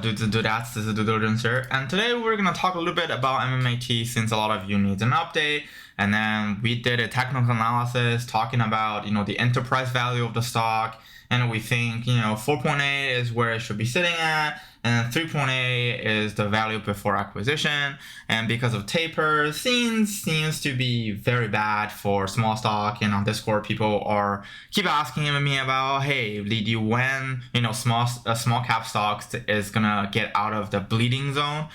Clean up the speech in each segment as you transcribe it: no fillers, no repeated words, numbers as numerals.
That's this is Diligence here, and today we're gonna talk a little bit about MMAT since a lot of you need an update. And then we did a technical analysis talking about the enterprise value of the stock, and we think 4.8 is where it should be sitting at, and 3.8 is the value before acquisition. And because of taper, seems to be very bad for small stock. And on Discord, people keep asking me about, hey, Lidi, when small cap stocks is gonna get out of the bleeding zone.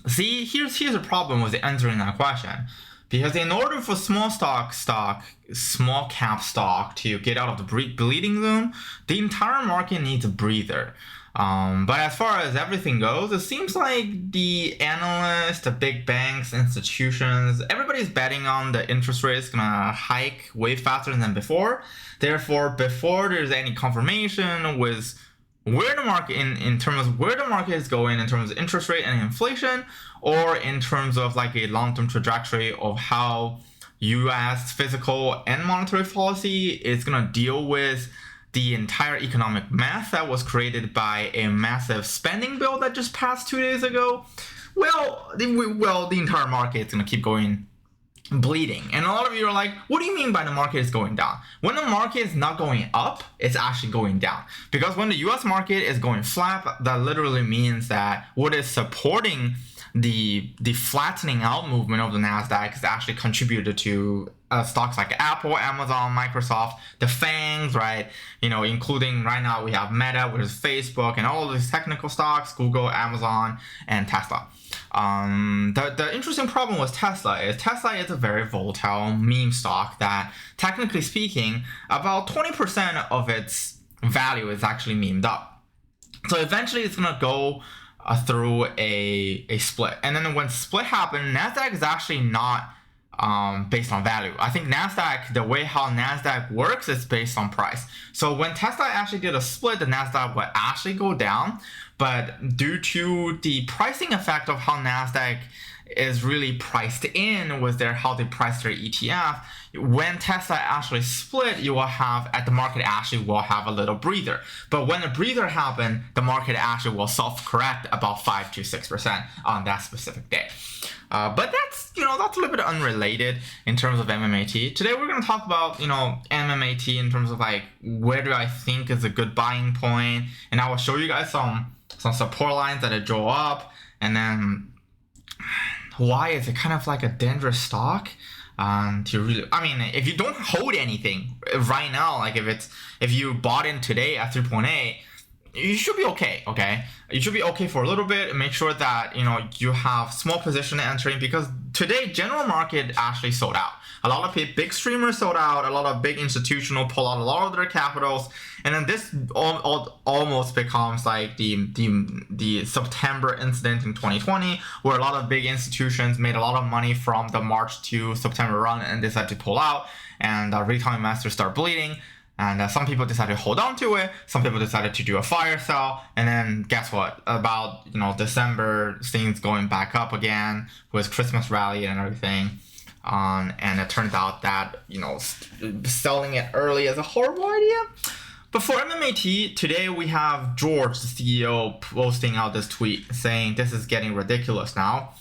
Here's a problem with answering that question. Because in order for small cap stock to get out of the bleeding zone, the entire market needs a breather. But as far as everything goes, it seems like the analysts, the big banks, institutions, everybody's betting on the interest rate is gonna hike way faster than before. Therefore, before there's any confirmation with where the market in terms of where the market is going in terms of interest rate and inflation, or in terms of like a long-term trajectory of how US fiscal and monetary policy is going to deal with the entire economic mess that was created by a massive spending bill that just passed 2 days ago, the entire market is going to keep going bleeding. And a lot of you are like, what do you mean by the market is going down? When the market is not going up, it's actually going down. Because when the US market is going flat, that literally means that what is supporting the flattening out movement of the NASDAQ is actually contributed to stocks like Apple, Amazon, Microsoft, the FANGs, right? Including right now we have Meta, which is Facebook, and all of these technical stocks, Google, Amazon, and Tesla. The interesting problem with Tesla is a very volatile meme stock that, technically speaking, about 20% of its value is actually memed up. So eventually it's gonna go through a split, and then when split happens, NASDAQ is actually not based on value. I think NASDAQ, the way how NASDAQ works is based on price. So when Tesla actually did a split, the NASDAQ would actually go down, but due to the pricing effect of how NASDAQ is really priced in with how they price their ETF, when Tesla actually split, the market actually will have a little breather. But when the breather happens, the market actually will self-correct about 5 to 6% on that specific day. But that's a little bit unrelated in terms of MMAT. Today we're going to talk about MMAT in terms of like where do I think is a good buying point, and I will show you guys some support lines that it drew up, and then why is it kind of like a dangerous stock. If you don't hold anything right now, like if you bought in today at 3.8, you should be okay. You should be okay for a little bit, and make sure that you have small position entering, because today general market actually sold out. A lot of big streamers sold out, a lot of big institutional pull out a lot of their capitals, and then this almost becomes like the September incident in 2020, where a lot of big institutions made a lot of money from the March to September run and decided to pull out, and retail investors start bleeding. And some people decided to hold on to it. Some people decided to do a fire sale. And then guess what? About December, things going back up again with Christmas rally and everything. And it turns out that selling it early is a horrible idea. But for MMAT, today we have George, the CEO, posting out this tweet saying this is getting ridiculous now.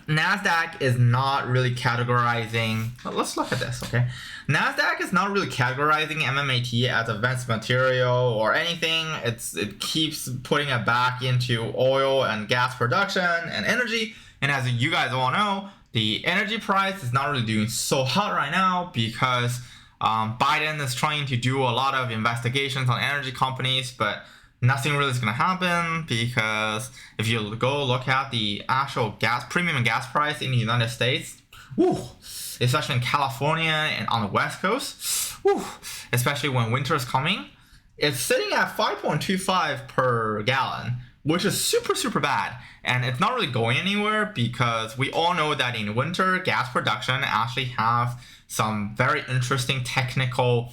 NASDAQ is not really categorizing. Let's look at this, okay? NASDAQ is not really categorizing MMAT as advanced material or anything. It keeps putting it back into oil and gas production and energy. And as you guys all know, the energy price is not really doing so hot right now because Biden is trying to do a lot of investigations on energy companies, but nothing really is going to happen, because if you go look at the actual premium gas price in the United States, especially in California and on the West Coast, especially when winter is coming, it's sitting at 5.25 per gallon, which is super, super bad. And it's not really going anywhere, because we all know that in winter, gas production actually have some very interesting technical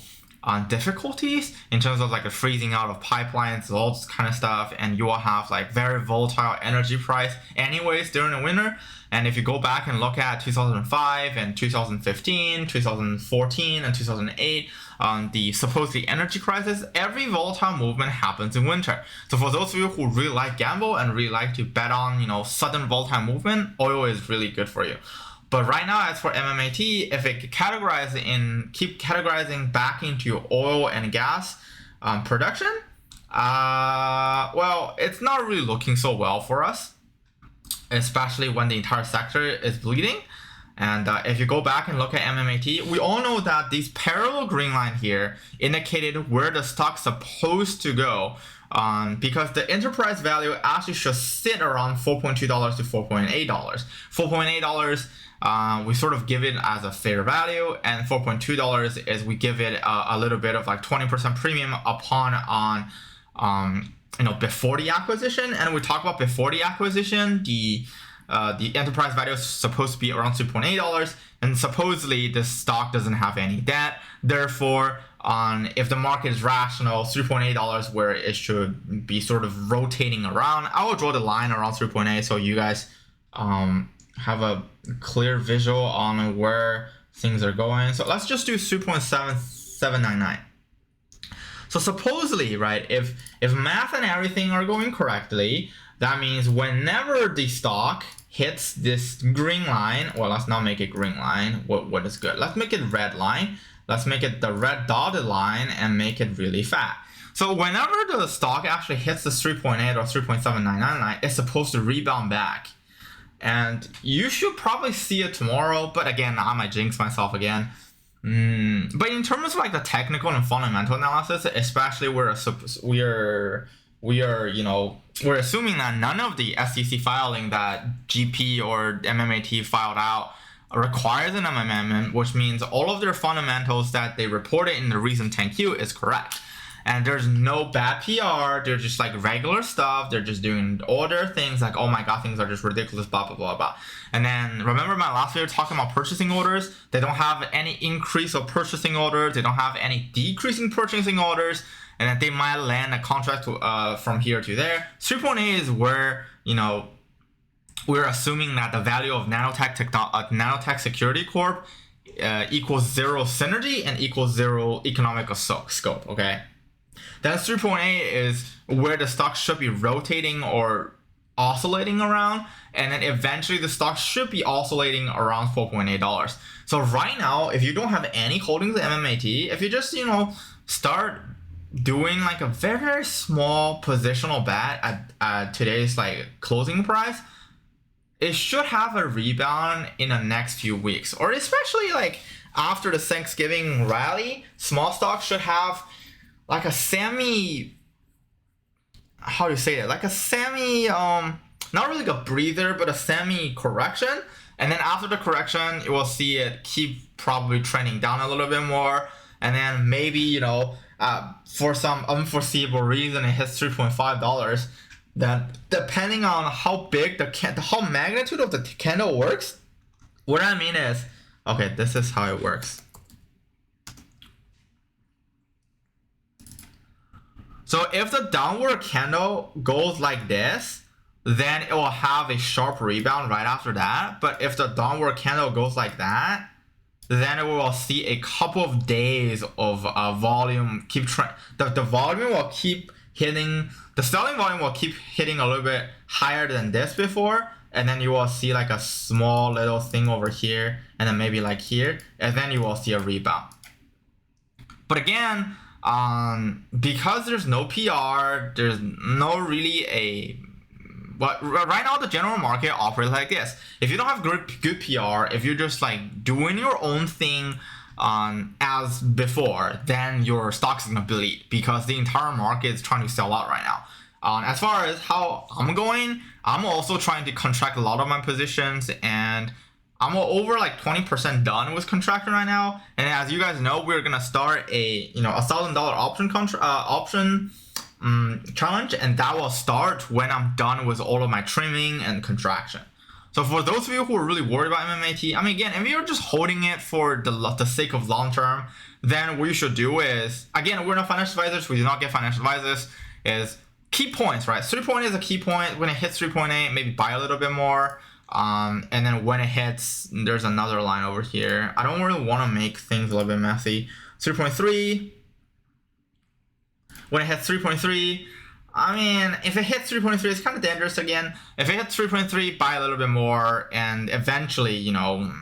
difficulties in terms of like a freezing out of pipelines, all this kind of stuff, and you will have like very volatile energy price anyways during the winter. And if you go back and look at 2005 and 2015, 2014 and 2008, the supposedly energy crisis, every volatile movement happens in winter. So for those of you who really like gamble and really like to bet on, sudden volatile movement, oil is really good for you. But right now, as for MMAT, if it keep categorizing back into oil and gas production, well, it's not really looking so well for us, especially when the entire sector is bleeding. And if you go back and look at MMAT, we all know that this parallel green line here indicated where the stock's supposed to go, because the enterprise value actually should sit around $4.2 to $4.8. $4.8, we sort of give it as a fair value, and $4.2 is we give it a little bit of like 20% premium upon before the acquisition. And we talk about before the acquisition, the enterprise value is supposed to be around $2.8, and supposedly the stock doesn't have any debt. Therefore, if the market is rational, $3.8 where it should be sort of rotating around. I will draw the line around 3.8 so you guys have a clear visual on where things are going. So let's just do 3.7799. So supposedly, right, if math and everything are going correctly, that means whenever the stock hits this green line, well, let's not make it green line. What is good? Let's make it red line. Let's make it the red dotted line and make it really fat. So whenever the stock actually hits the 3.8 or 3.799 line, it's supposed to rebound back. And you should probably see it tomorrow. But again, I might jinx myself again. But in terms of like the technical and fundamental analysis, especially we're assuming that none of the SEC filing that GP or MMAT filed out requires an amendment, which means all of their fundamentals that they reported in the recent 10Q is correct. And there's no bad PR. They're just like regular stuff. They're just doing all their things like, oh my God, things are just ridiculous, blah, blah, blah, blah. And then remember my last video talking about purchasing orders? They don't have any increase of purchasing orders. They don't have any decreasing purchasing orders. And then they might land a contract from here to there. 3.8 is where, we're assuming that the value of Nanotech Security Corp equals 0 synergy and equals 0 economic scope, okay? Then 3.8 is where the stock should be rotating or oscillating around, and then eventually the stock should be oscillating around $4.8. So right now, if you don't have any holdings in MMAT, if you just, start doing like a very, very small positional bet at today's like closing price, it should have a rebound in the next few weeks, or especially like after the Thanksgiving rally, small stocks should have like a not really like a breather, but a semi correction. And then after the correction, you will see it keep probably trending down a little bit more. And then maybe, for some unforeseeable reason, it hits $3.5. Then depending on how big how magnitude of the candle works, what I mean is, okay, this is how it works. So if the downward candle goes like this, then it will have a sharp rebound right after that. But if the downward candle goes like that, then it will see a couple of days of volume the volume will keep hitting, the selling volume will keep hitting a little bit higher than this before, and then you will see like a small little thing over here, and then maybe like here, and then you will see a rebound. But again, because there's no PR, there's no really but right now the general market operates like this. If you don't have good PR, if you're just like doing your own thing as before, then your stock's gonna bleed because the entire market is trying to sell out right now. As far as how I'm going, I'm also trying to contract a lot of my positions, and I'm over like 20% done with contracting right now. And as you guys know, we're gonna start a $1,000 option challenge, and that will start when I'm done with all of my trimming and contraction. So for those of you who are really worried about MMAT, I mean, again, if you're just holding it for the sake of long term, then what you should do is, again, we're not financial advisors, we do not get financial advisors, is key points, right? 3.8 is a key point. When it hits 3.8, maybe buy a little bit more. And then when it hits, there's another line over here. I don't really want to make things a little bit messy. 3.3. When it hits 3.3, I mean, if it hits 3.3, it's kind of dangerous again. If it hits 3.3, buy a little bit more, and eventually, you know,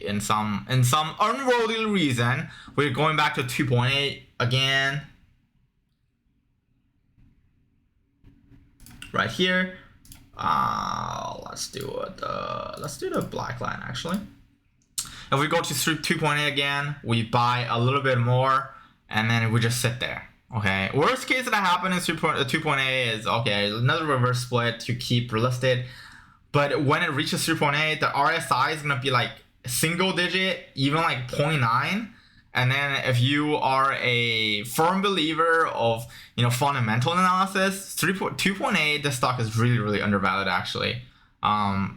in some unworldly reason, we're going back to 2.8 again. Right here. Let's do the black line actually. If we go to 2.8 again, we buy a little bit more, and then we just sit there. Okay, worst case that happened in 2.8 is, okay, another reverse split to keep listed. But when it reaches 3.8, the RSI is going to be like single digit, even like 0.9. And then if you are a firm believer of, you know, fundamental analysis, 2.8, the stock is really, really undervalued actually.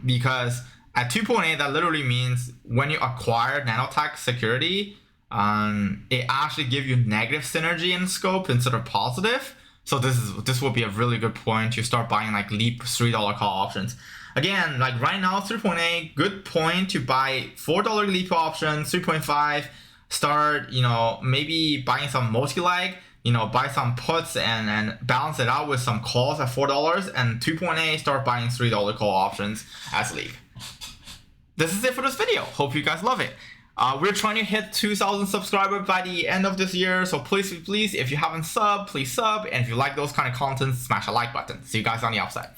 Because at 2.8, that literally means when you acquire nanotech security, it actually gives you negative synergy in scope instead of positive. So this will be a really good point to start buying like Leap $3 call options. Again, like right now, 3.8, good point to buy $4 Leap options, 3.5, start, you know, maybe buying some multi-leg, you know, buy some puts and balance it out with some calls at $4, and 2.8, start buying $3 call options as Leap. This is it for this video. Hope you guys love it. We're trying to hit 2,000 subscribers by the end of this year, so please, if you haven't subbed, please sub, and if you like those kind of content, smash a like button. See you guys on the outside.